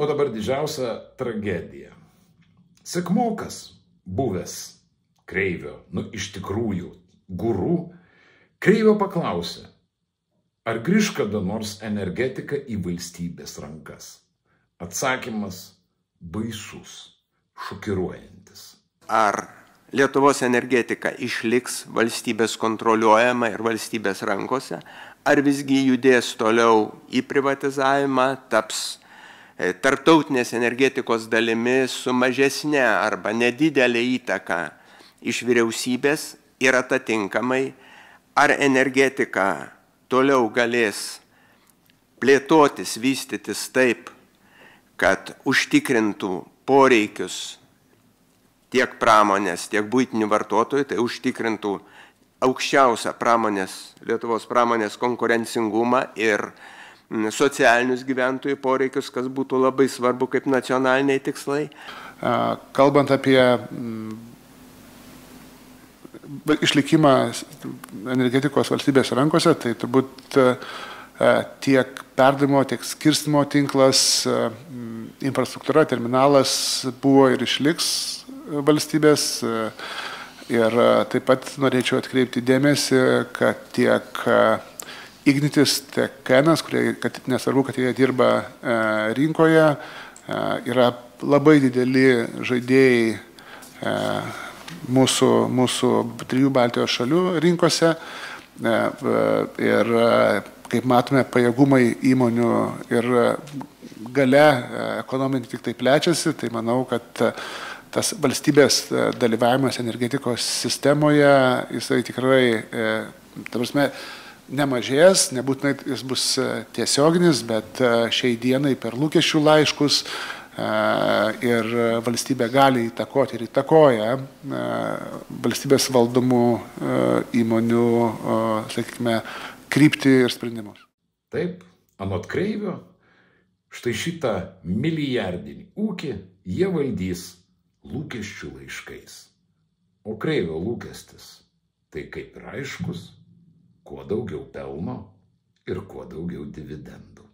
O dabar didžiausia tragedija. Sekmokas, buvęs Kreivio, iš tikrųjų, guru, Kreivio paklausė, ar grįž kada nors energetika į valstybės rankas. Atsakymas baisus, šokiruojantis. Ar Lietuvos energetika išliks valstybės kontroliuojama ir valstybės rankose, ar visgi judės toliau į privatizavimą, taps tarptautinės energetikos dalimi su mažesnė arba nedidelė įtaka iš vyriausybės ir atitinkamai, ar energetika toliau galės plėtotis, vystytis taip, kad užtikrintų poreikius tiek pramonės, tiek buitinių vartotojų, tai užtikrintų aukščiausią Lietuvos pramonės konkurencingumą ir socialinius gyventojų poreikius, kas būtų labai svarbu kaip nacionaliniai tikslai. Kalbant apie išlikimą energetikos valstybės rankose, tai turbūt tiek perdavimo, tiek skirstymo tinklas, infrastruktūra, terminalas buvo ir išliks valstybės. Ir taip pat norėčiau atkreipti dėmesį, kad tiek Ignitis, tiek Kenas, kad nesvarbu, kad jie dirba rinkoje, yra labai dideli žaidėjai mūsų 3 Baltijos šalių rinkose. Ir kaip matome, pajėgumai įmonių ir galia ekonominį tik tai plečiasi, tai manau, kad tas valstybės dalyvavimas energetikos sistemoje, jisai tikrai, ta prasme, nemažės, nebūtinai jis bus tiesioginis, bet šiai dienai per lūkesčių laiškus ir valstybė gali įtakoti ir įtakoja valstybės valdomų įmonių, sakykime, kryptį ir sprendimus. Taip, anot Kreivio, štai šitą milijardinį ūkį jie valdys lūkesčių laiškais. O Kreivio lūkestis tai kaip ir aiškus, kuo daugiau pelno ir kuo daugiau dividendų.